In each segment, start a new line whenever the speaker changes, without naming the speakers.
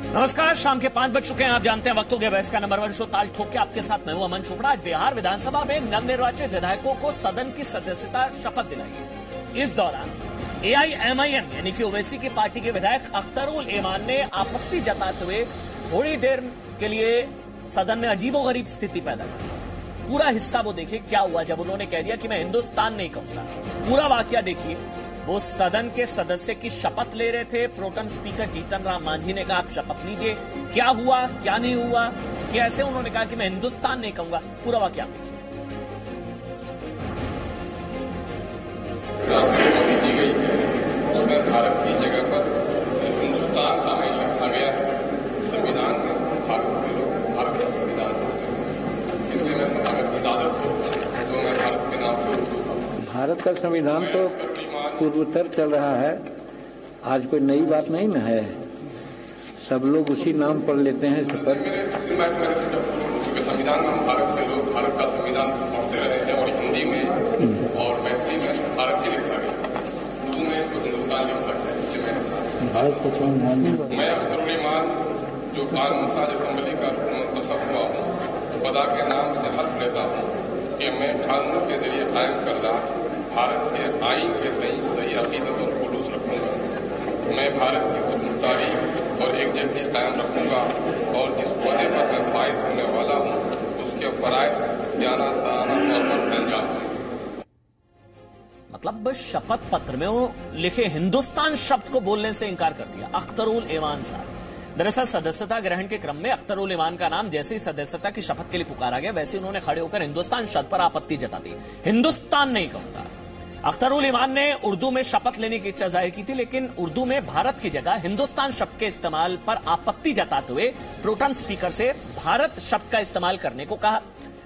नमस्कार, शाम के 5 बज चुके हैं। आप जानते हैं वक्त हो गया बहस का नंबर 1 शो ताल ठोक के आपके साथ मैं हूं अमन चोपड़ा। आज बिहार विधानसभा में नवनिर्वाचित विधायकों को सदन की सदस्यता शपथ दिलाई। इस दौरान एआईएमआईएम यानी कि ओवैसी की पार्टी के विधायक अख्तरुल इमान ने आपत्ति जताते हुए थोड़ी देर के लिए सदन में अजीबोगरीब स्थिति पैदा की। पूरा हिस्सा वो देखिए क्या हुआ जब उन्होंने कह दिया कि मैं हिंदुस्तान नहीं कहूंगा। पूरा वाकया देखिए। वो सदन के सदस्य की शपथ ले रहे थे। प्रोटेम स्पीकर जीतन राम मांझी ने कहा आप शपथ लीजिए। क्या हुआ क्या नहीं हुआ, कैसे उन्होंने कहा कि मैं हिंदुस्तान नहीं कहूंगा, पूरा वाकया आप देखिए।
दी गई है उसमें भारत की जगह पर हिंदुस्तान का मैं लिखा गया है। संविधान में भारत के लोग भारत का संविधान होते हैं, इसलिए मैं सभा में इजाजत हो तो मैं भारत के नाम से
भारत का संविधान तो पूर्वोत्तर चल रहा है। आज कोई नई बात नहीं न है, सब लोग उसी नाम पर लेते हैं शपथ।
मेरे से जब पूछूं संविधान में भारत के लोग भारत का संविधान पढ़ते रहे हैं और हिंदी में और मैथिली में भारत ही लिखा गया, उर्दू में इसको हिंदुस्तान लिखा गया, इसलिए मैंने चाहा। मैं अख्तरुल इमान जो कानून साज असेंबली का मुंतखब हुआ हूँ, खुदा के नाम से हल्फ लेता हूँ कि मैं कानून के जरिए कायम करदा भारत के आइन के तई सही अकीदत और खुलूस रखूंगा। मैं भारत की खुदमुख्तारी और एकजहती कायम रखूंगा और जिस पौधे पर मैं फाइज होने वाला हूँ उसके फराइज ज्ञानादाना तौर पर अंजाम दूंगा।
मतलब शपथ पत्र में वो लिखे हिंदुस्तान शब्द को बोलने से इंकार कर दिया अख्तरुल इमान साहब। दरअसल सदस्यता ग्रहण के क्रम में अख्तरुल इमान का नाम जैसे ही सदस्यता की शपथ के लिए पुकारा गया वैसे उन्होंने खड़े होकर हिंदुस्तान शब्द पर आपत्ति जता दी। हिंदुस्तान नहीं कहूंगा। अख्तरुल इमान ने उर्दू में शपथ लेने की इच्छा जाहिर की थी, लेकिन उर्दू में भारत की जगह हिंदुस्तान शब्द के इस्तेमाल पर आपत्ति जताते हुए प्रोटेम स्पीकर से भारत शब्द का इस्तेमाल करने को कहा।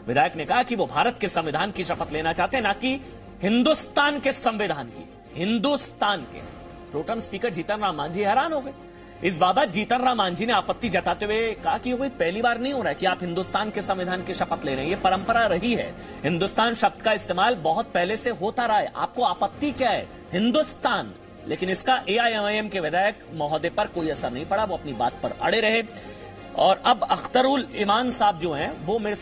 विधायक ने कहा कि वो भारत के संविधान की शपथ लेना चाहते हैं, ना कि हिंदुस्तान के संविधान की। हिंदुस्तान के। प्रोटेम स्पीकर जीतन राम मांझी हैरान हो गए। इस बाबत जीतन राम मांझी ने आपत्ति जताते हुए कहा कि कोई पहली बार नहीं हो रहा है कि आप हिंदुस्तान के संविधान की शपथ ले रहे हैं, ये परंपरा रही है। हिंदुस्तान शब्द का इस्तेमाल बहुत पहले से होता रहा है, आपको आपत्ति क्या है? हिंदुस्तान। लेकिन इसका एआईएमआईएम के विधायक महोदय पर कोई असर नहीं पड़ा, वो अपनी बात पर अड़े रहे। और अब अख्तरुल इमान साहब जो हैं वो मेरे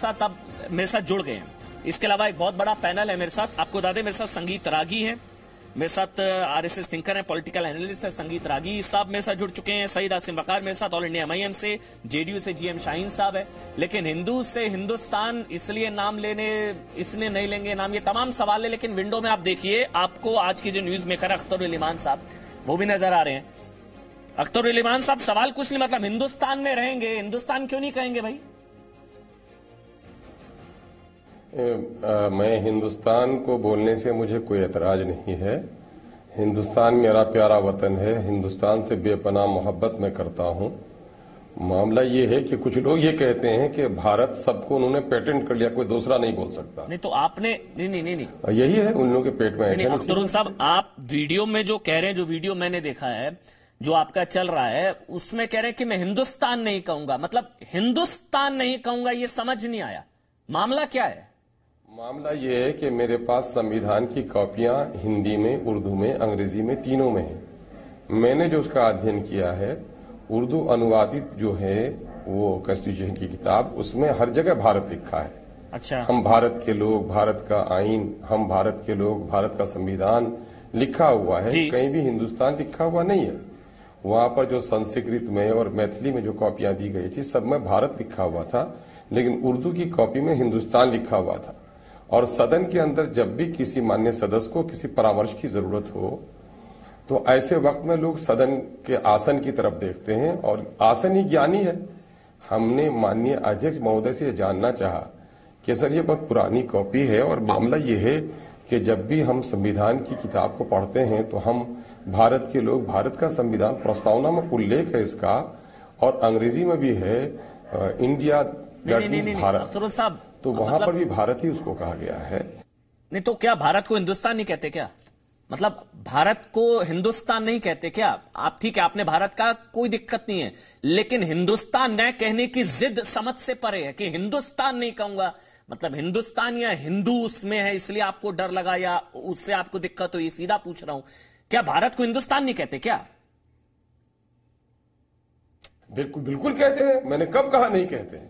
साथ जुड़ गए हैं। इसके अलावा एक बहुत बड़ा पैनल है मेरे साथ। आपको बता दें मेरे साथ संगीत रागी है, मेरे साथ आरएसएस थिंकर है, पॉलिटिकल एनालिस्ट है संगीत रागी साहब मेरे साथ जुड़ चुके हैं। सईद आसिम वकार मेरे साथ ऑल इंडिया एमआईएम से, जेडीयू से जीएम शाहीन साहब है। लेकिन हिंदू से हिंदुस्तान इसलिए नाम लेने, इसलिए नहीं लेंगे नाम, ये तमाम सवाल है। लेकिन विंडो में आप देखिए, आपको आज की जो न्यूज मेकर अख्तरुल इमान साहब वो भी नजर आ रहे हैं। अख्तरुल इमान साहब सवाल कुछ नहीं, मतलब हिंदुस्तान में रहेंगे, हिंदुस्तान क्यों नहीं कहेंगे भाई?
मैं हिंदुस्तान को बोलने से मुझे कोई एतराज नहीं है। हिंदुस्तान मेरा प्यारा वतन है, हिंदुस्तान से बेपनाह मोहब्बत मैं करता हूं। मामला ये है कि कुछ लोग ये कहते हैं कि भारत सबको उन्होंने पेटेंट कर लिया, कोई दूसरा नहीं बोल सकता।
नहीं तो आपने नहीं
यही है उन लोगों के पेट में है।
अख्तरुल साहब, आप वीडियो में जो कह रहे हैं, जो वीडियो मैंने देखा है जो आपका चल रहा है, उसमें कह रहे हैं कि मैं हिंदुस्तान नहीं कहूंगा। मतलब हिंदुस्तान नहीं कहूंगा, ये समझ नहीं आया। मामला क्या है?
मामला ये है कि मेरे पास संविधान की कॉपियां हिंदी में, उर्दू में, अंग्रेजी में, तीनों में है। मैंने जो उसका अध्ययन किया है, उर्दू अनुवादित जो है वो कॉन्स्टिट्यूशन की किताब, उसमें हर जगह भारत लिखा है।
अच्छा।
हम भारत के लोग, भारत का आइन, हम भारत के लोग, भारत का संविधान लिखा हुआ है, कहीं भी हिंदुस्तान लिखा हुआ नहीं है। वहां पर जो संस्कृत में और मैथिली में जो कॉपियां दी गई थी सब में भारत लिखा हुआ था, लेकिन उर्दू की कॉपी में हिंदुस्तान लिखा हुआ था। और सदन के अंदर जब भी किसी माननीय सदस्य को किसी परामर्श की जरूरत हो तो ऐसे वक्त में लोग सदन के आसन की तरफ देखते हैं और आसन ही ज्ञानी है। हमने माननीय अध्यक्ष महोदय से जानना चाहा कि सर ये बहुत पुरानी कॉपी है और मामला ये है कि जब भी हम संविधान की किताब को पढ़ते हैं तो हम भारत के लोग, भारत का संविधान प्रस्तावना में उल्लेख है इसका, और अंग्रेजी में भी है इंडिया दैट मीन्स भारत, तो वहां पर भी भारत ही उसको कहा गया है।
नहीं तो क्या भारत को हिंदुस्तान नहीं कहते क्या? मतलब भारत को हिंदुस्तान नहीं कहते क्या आप? ठीक है, आपने भारत का कोई दिक्कत नहीं है, लेकिन हिंदुस्तान न कहने की जिद समझ से परे है कि हिंदुस्तान नहीं कहूंगा। मतलब हिंदुस्तान या हिंदू उसमें है इसलिए आपको डर लगा या उससे आपको दिक्कत हुई? सीधा पूछ रहा हूं, क्या भारत को हिंदुस्तान नहीं कहते क्या?
बिल्कुल बिल्कुल कहते हैं, मैंने कब कहा नहीं कहते हैं।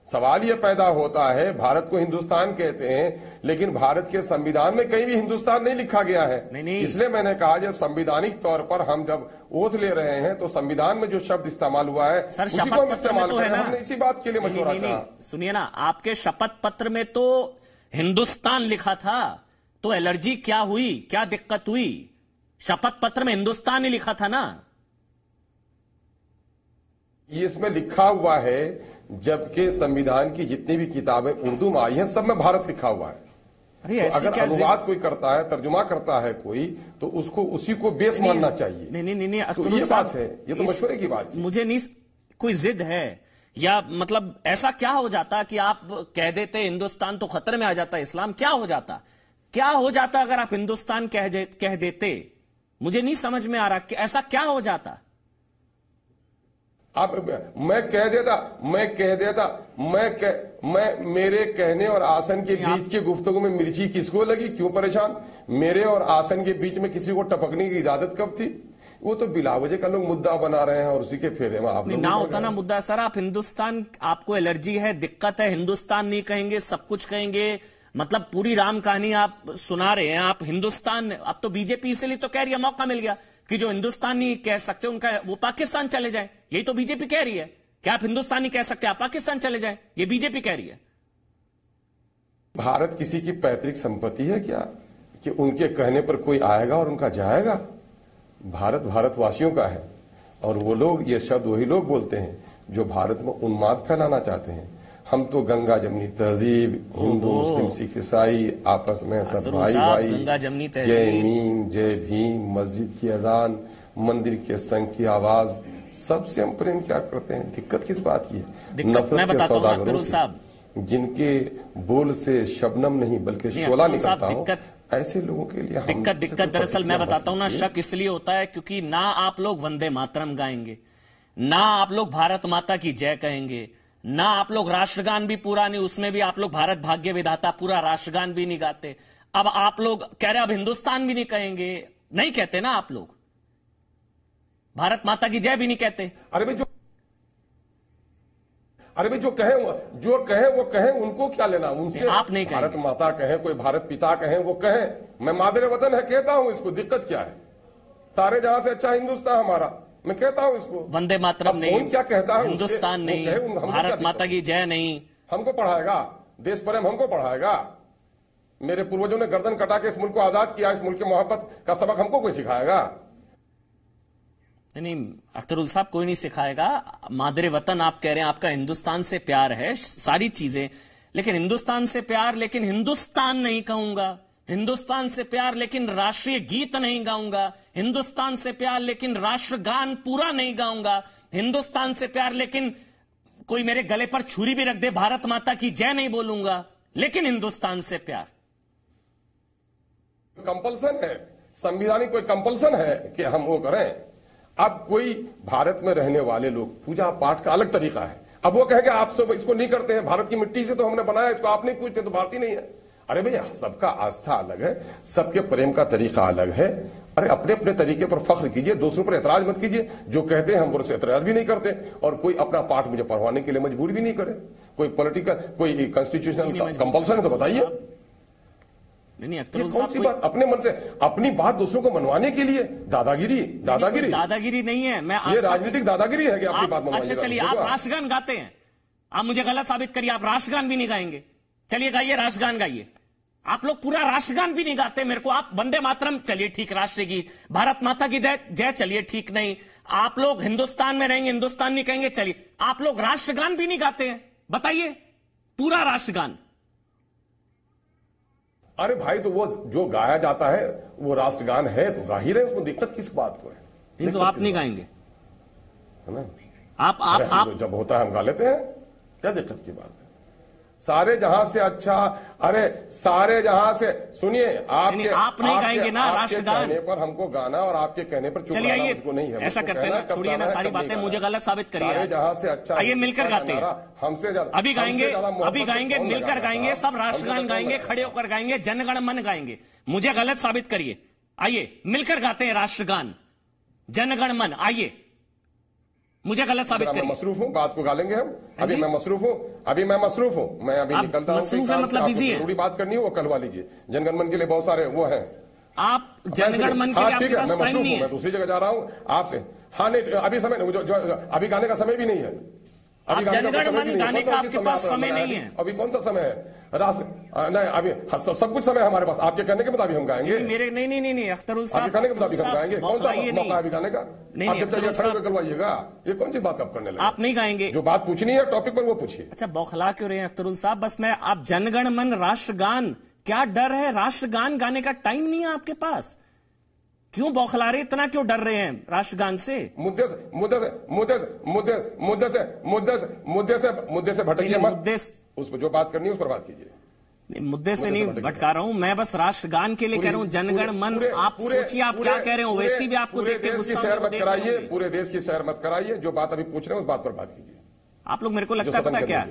सवाल यह पैदा होता है, भारत को हिंदुस्तान कहते हैं, लेकिन भारत के संविधान में कहीं भी हिंदुस्तान नहीं लिखा गया है।
नहीं। इसलिए
मैंने कहा जब संवैधानिक तौर पर हम जब ओथ ले रहे हैं तो संविधान में जो शब्द इस्तेमाल हुआ है
सर,
उसी को हम इस्तेमाल करें। हमने इसी बात के लिए मशवरा चाहा।
सुनिए ना, आपके शपथ पत्र में तो हिंदुस्तान लिखा था, तो एलर्जी क्या हुई, क्या दिक्कत हुई? शपथ पत्र में हिंदुस्तान ही लिखा था ना।
ये इसमें लिखा हुआ है, जबकि संविधान की जितनी भी किताबें उर्दू में आई हैं सब में भारत लिखा हुआ है। तो अगर अनुवाद कोई करता है, तर्जुमा करता है कोई, तो उसको उसी को बेस मानना चाहिए।
नहीं,
तो ये बात है, ये तो मशवरे की बात है।
मुझे नहीं कोई जिद है, या मतलब ऐसा क्या हो जाता कि आप कह देते हिंदुस्तान तो खतरे में आ जाता इस्लाम? क्या हो जाता, क्या हो जाता अगर आप हिंदुस्तान कह देते? मुझे नहीं समझ में आ रहा कि ऐसा क्या हो जाता।
अब मैं कह देता, मेरे कहने और आसन के बीच की गुफ्तगू में मिर्ची किसको लगी, क्यों परेशान? मेरे और आसन के बीच में किसी को टपकने की इजाजत कब थी? वो तो बिला वजह का लोग मुद्दा बना रहे हैं और उसी के फेरे में आप
ना होता ना मुद्दा। सर, आप हिंदुस्तान, आपको एलर्जी है, दिक्कत है, हिंदुस्तान नहीं कहेंगे, सब कुछ कहेंगे, मतलब पूरी राम कहानी आप सुना रहे हैं। आप हिंदुस्तान, अब तो बीजेपी इसीलिए तो कह रही है, मौका मिल गया कि जो हिंदुस्तान नहीं कह सकते उनका वो पाकिस्तान चले जाए। यही तो बीजेपी कह रही है कि आप हिंदुस्तान नहीं कह सकते, आप पाकिस्तान चले जाए। ये बीजेपी कह रही है।
भारत किसी की पैतृक संपत्ति है क्या कि उनके कहने पर कोई आएगा और उनका जाएगा? भारत भारतवासियों का है, और वो लोग, ये शब्द वही लोग बोलते हैं जो भारत में उन्माद फैलाना चाहते हैं। हम तो गंगा जमनी तहजीब, हिंदू मुस्लिम सिख ईसाई आपस में सब भाई भाई, जय मीम जय भीम, मस्जिद की अजान, मंदिर के संग की आवाज, सबसे हम प्रेम क्या करते हैं? दिक्कत किस बात की है? नफरत के सौदागरों से, जिनके बोल से शबनम नहीं बल्कि शोला निकलता हो, ऐसे लोगों के लिए
दिक्कत दरअसल मैं बताता हूं ना, शक इसलिए होता है क्योंकि ना आप लोग वंदे मातरम गाएंगे, ना आप लोग भारत माता की जय कहेंगे, ना आप लोग राष्ट्रगान भी पूरा नहीं, उसमें भी आप लोग भारत भाग्य विधाता पूरा राष्ट्रगान भी नहीं गाते। अब आप लोग कह रहे अब हिंदुस्तान भी नहीं कहेंगे, नहीं कहते ना आप लोग, भारत माता की जय भी नहीं कहते।
अरे भाई जो कहे वो कहे, उनको क्या लेना उनसे?
आप नहीं कहें,
भारत माता कहे, कोई भारत पिता कहे, वो कहे, मैं मादरे वतन है कहता हूं, इसको दिक्कत क्या है? सारे जहां से अच्छा हिंदुस्तान हमारा, मैं कहता हूं इसको।
वंदे मातरम नहीं,
क्या कहता है?
हिंदुस्तान नहीं, भारत माता की जय नहीं,
हमको पढ़ाएगा? देश प्रेम हमको पढ़ाएगा? मेरे पूर्वजों ने गर्दन कटा के इस मुल्क को आजाद किया, इस मुल्क की मोहब्बत का सबक हमको कोई सिखाएगा?
नहीं, अख्तरुल साहब, कोई नहीं सिखाएगा। मादरे वतन आप कह रहे हैं, आपका हिंदुस्तान से प्यार है, सारी चीजें, लेकिन हिंदुस्तान से प्यार, लेकिन हिंदुस्तान नहीं कहूंगा। हिंदुस्तान से प्यार लेकिन राष्ट्रीय गीत नहीं गाऊंगा। हिंदुस्तान से प्यार लेकिन राष्ट्रगान पूरा नहीं गाऊंगा। हिंदुस्तान से प्यार लेकिन कोई मेरे गले पर छुरी भी रख दे, भारत माता की जय नहीं बोलूंगा, लेकिन हिंदुस्तान से प्यार।
कंपल्सन है, संविधानिक कोई कंपल्सन है कि हम वो करें? अब कोई भारत में रहने वाले लोग, पूजा पाठ का अलग तरीका है, अब वो कहेंगे आप सब इसको नहीं करते हैं, भारत की मिट्टी से तो हमने बनाया, इसको आप नहीं पूछते तो भारतीय नहीं है। अरे भैया, सबका आस्था अलग है, सबके प्रेम का तरीका अलग है। अरे अपने अपने तरीके पर फख्र कीजिए, दूसरों पर एतराज मत कीजिए। जो कहते हैं हम उनसे एतराज भी नहीं करते, और कोई अपना पाठ मुझे पढ़वाने के लिए मजबूर भी नहीं करे। कोई पॉलिटिकल, कोई कॉन्स्टिट्यूशनल कंपल्सन है तो बताइए।
नहीं,
कौन सी बात? अपने मन से अपनी बात दूसरों को मनवाने के लिए दादागिरी
नहीं है। मैं
ये राजनीतिक दादागिरी है कि आपकी बात मनवाइए।
अच्छा चलिए, आप राष्ट्रगान गाते हैं, आप मुझे गलत साबित करिए, आप राष्ट्रगान भी नहीं गाएंगे। चलिए गाइए, राष्ट्रगान गाइए। आप लोग पूरा राष्ट्रगान भी नहीं गाते मेरे को। आप वंदे मातरम, चलिए ठीक, राष्ट्रीय गीत, भारत माता की जय, चलिए ठीक नहीं। आप लोग हिंदुस्तान में रहेंगे, हिंदुस्तान नहीं कहेंगे, चलिए। आप लोग राष्ट्रगान भी नहीं गाते हैं, बताइए, पूरा राष्ट्रगान।
अरे भाई, तो वो जो गाया जाता है वो राष्ट्रगान है तो गा ही रहे, उसमें दिक्कत किस बात को है?
तो आप नहीं गाएंगे,
है ना?
आप
जब होता है हम गा लेते हैं, क्या दिक्कत की बात है? सारे जहां से अच्छा, अरे सारे जहां से, सुनिए, आप
नहीं गाएंगे ना राष्ट्रगान?
कहने पर हमको गाना और आपके कहने पर चुप रहना मुझको नहीं है।
ऐसा करते हैं, छोड़िए ना सारी बातें, मुझे गलत साबित करिए।
सारे जहां से अच्छा,
आइए मिलकर गाते हैं,
हमसे ज्यादा
अभी गाएंगे, मिलकर गाएंगे, सब राष्ट्रगान गाएंगे, खड़े होकर गाएंगे, जनगण मन गाएंगे। मुझे गलत साबित करिए, आइए मिलकर गाते हैं राष्ट्रगान, जनगण मन। आइए मुझे गलत साबित करिए।
मैं मसरूफ हूँ, बात को गालेंगे हम। अभी मैं मसरूफ हूँ, मैं अभी निकलता हूँ।
मसरूफ है मतलब बिजी है।
जरूरी बात करनी है वो कहलवा लीजिए। जनगणमन के लिए बहुत सारे वो हैं।
आप जनगणमन के लिए आपके पास टाइम नहीं है।
मैं दूसरी जगह जा रहा हूँ आपसे। हाँ नहीं, अभी समय अभी गाने का समय भी नहीं है।
आप जनगणमन गाने का आपके पास समय नहीं है।
अभी कौन सा समय है राष्ट्र? नहीं, अभी सब कुछ समय है हमारे पास। आपके कहने के मुताबिक हम गाएंगे।
मेरे नहीं अख्तरुल साहब,
आपके कहने के मुताबिक हम गाएंगे। कौन सा मौका है अभी गाने का?
नहीं,
जब तक खड़े होकर करवाइएगा। ये कौन सी बात आप करने लगे?
आप नहीं गाएंगे।
जो बात पूछनी है टॉपिक पर वो पूछिए।
अच्छा, बौखला क्यों रहे हैं अख्तरुल साहब? बस मैं आप जनगणमन राष्ट्रगान, क्या डर है? राष्ट्रगान गाने का टाइम नहीं है आपके पास। क्यों बौखला रहे, इतना क्यों डर रहे हैं राष्ट्रगान से? मुद्दे
से भटकिए मत। उस पर जो बात करनी है उस पर बात कीजिए।
मुद्दे से नहीं भटका रहा हूं मैं, बस राष्ट्रगान के लिए कह रहा हूं। जनगण मन, आप सोचिए आप क्या कह रहे हो। वैसे भी आपको देख के गुस्सा
सैर मत कराइए, पूरे देश की सैर मत कराइए। जो बात अभी पूछ रहे हैं उस बात पर बात कीजिए।
आप लोग, मेरे को लगता है पता क्या,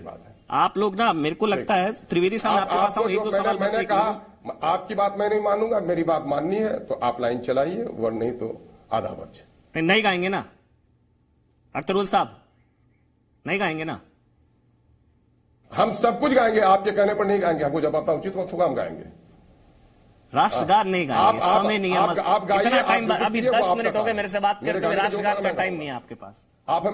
आप लोग ना, मेरे को लगता है त्रिवेदी साहब आपके पास आऊं, एक दो सवाल
मैंने कहा आपकी बात मैं नहीं मानूंगा, मेरी बात माननी है तो आप लाइन चलाइए, वरना नहीं तो आधा वर्ष
नहीं गाएंगे ना अख्तरुल साहब, नहीं गाएंगे ना?
हम सब कुछ गाएंगे, आपके कहने पर नहीं गाएंगे। हमको जब अपना उचित वक्त होगा हम गाएंगे।
राष्ट्रगान नहीं गाएंगे, समय नहीं है। इतना टाइम, अभी 10 मिनट हो गए मेरे से बात करते हुए, राष्ट्रगान का टाइम नहीं है आपके पास।
आप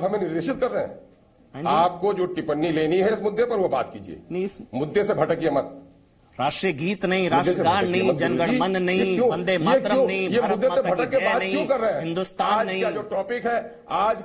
हमें निर्देशित कर रहे हैं। आपको जो टिप्पणी लेनी है इस मुद्दे पर वो बात कीजिए। इस मुद्दे से भटकिए मत।
राष्ट्रीय गीत नहीं, राष्ट्रगान नहीं, जनगण मन नहीं, वंदे मातरम नहीं, भारत माता की जय नहीं, हिंदुस्तान नहीं।
जो टॉपिक है आज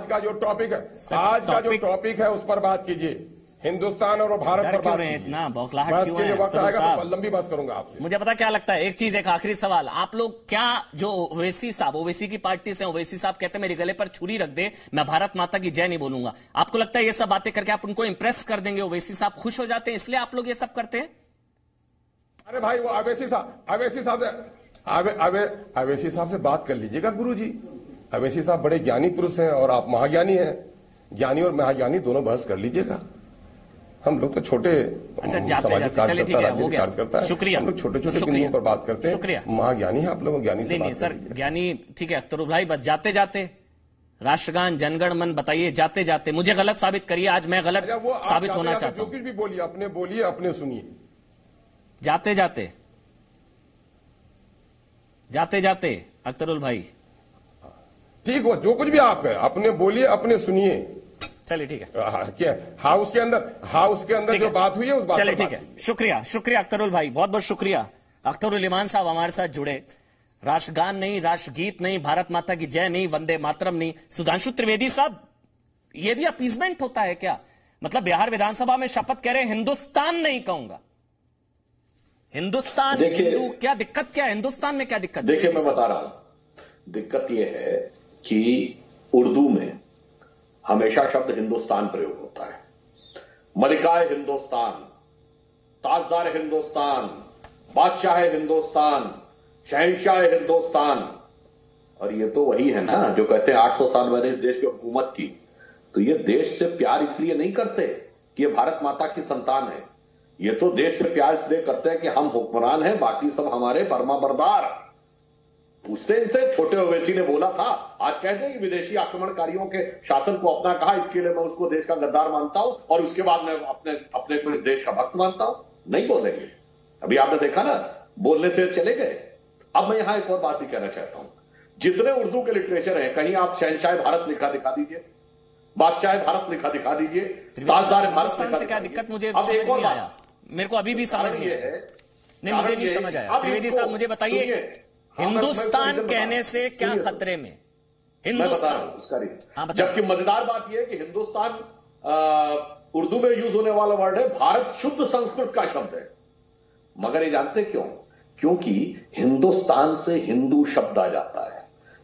का जो टॉपिक है उस पर बात कीजिए। हिंदुस्तान और भारत पर बात कीजिए।
इतना बौखलाहट क्यों है?
वक्त आएगा तो लंबी बात करूंगा आपसे।
मुझे पता क्या लगता है, एक चीज, एक आखिरी सवाल। आप लोग क्या, जो ओवैसी साहब, ओवैसी की पार्टी से ओवैसी साहब कहते हैं मेरे गले पर छुरी रख दे, मैं भारत माता की जय नहीं बोलूंगा। आपको लगता है ये सब बातें करके आप उनको इंप्रेस कर देंगे? ओवैसी साहब खुश हो जाते हैं इसलिए आप लोग ये सब करते हैं?
अरे भाई, वो अवैसी साहब से बात कर लीजिएगा गुरुजी। अवैसी साहब बड़े ज्ञानी पुरुष हैं और आप महाज्ञानी हैं। ज्ञानी और महाज्ञानी दोनों बहस कर लीजिएगा। हम लोग तो छोटे सामाजिक कार्यकर्ता है,
शुक्रिया।
हम लोग छोटे बिंदुओं पर बात करते हैं।
शुक्रिया।
महाज्ञानी है आप लोग, ज्ञानी से
नहीं सर, ज्ञानी ठीक है अख्तरुल भाई। बस जाते जाते राष्ट्रगान, जनगण मन बताइए, जाते जाते मुझे गलत साबित करिए। आज मैं गलत साबित होना चाहता हूं।
जो कुछ भी बोलिए अपने सुनिए।
जाते जाते अख्तरुल भाई,
ठीक हो, जो कुछ भी आप है अपने बोलिए, अपने सुनिए।
चलिए ठीक है।
हाउस के अंदर जो बात हुई है उस बात
चलिए ठीक है। शुक्रिया अख्तरुल भाई, बहुत बहुत शुक्रिया। अख्तरुल ईमान साहब हमारे साथ जुड़े। राष्ट्रगान नहीं, राष्ट्रगीत नहीं, भारत माता की जय नहीं, वंदे मातरम नहीं। सुधांशु त्रिवेदी साहब, ये भी अपीजमेंट होता है क्या? मतलब बिहार विधानसभा में शपथ कह रहे हैं हिंदुस्तान नहीं कहूंगा। हिंदुस्तान, हिंदू, क्या दिक्कत क्या है? हिंदुस्तान में क्या दिक्कत?
देखिए, मैं बता रहा हूं। दिक्कत यह है कि उर्दू में हमेशा शब्द हिंदुस्तान प्रयोग होता है। मलिकाए हिंदुस्तान, ताजदार हिंदुस्तान, बादशाह हिंदुस्तान, शहंशाह हिंदुस्तान। और ये तो वही है ना जो कहते हैं 800 साल मैंने इस देश की हुकूमत की। तो ये देश से प्यार इसलिए नहीं करते कि ये भारत माता की संतान है। ये तो देश से प्यार इसलिए करते हैं कि हम हुक्मरान हैं, बाकी सब हमारे फरमाबरदार। पूछते इनसे, छोटे ओवैसी ने बोला था, आज कहते हैं कि विदेशी आक्रमणकारियों के शासन को अपना कहा, इसके लिए मैं उसको देश का गद्दार मानता हूं और उसके बाद मैं अपने को इस देश का भक्त मानता हूं। नहीं बोलेंगे। अभी आपने देखा ना, बोलने से चले गए। अब मैं यहां एक और बात भी कहना चाहता हूं। जितने उर्दू के लिटरेचर हैं, कहीं आप शहंशाह भारत लिखा दिखा दीजिए, बादशाह भारत लिखा दिखा दीजिए, ताजदार भारत लिखा
से क्या दिक्कत मुझे समझ नहीं आया। मेरे को अभी भी समझ नहीं आया। नहीं, मुझे नहीं समझ आया। त्रिवेदी साहब मुझे बताइए, हिंदुस्तान कहने से क्या खतरे में?
हिंदुस्तान उसका जबकि मजेदार बात यह है कि हिंदुस्तान उर्दू में यूज होने वाला वर्ड है, भारत शुद्ध संस्कृत का शब्द है। मगर ये जानते क्यों? क्योंकि हिंदुस्तान से हिंदू शब्द आ जाता है,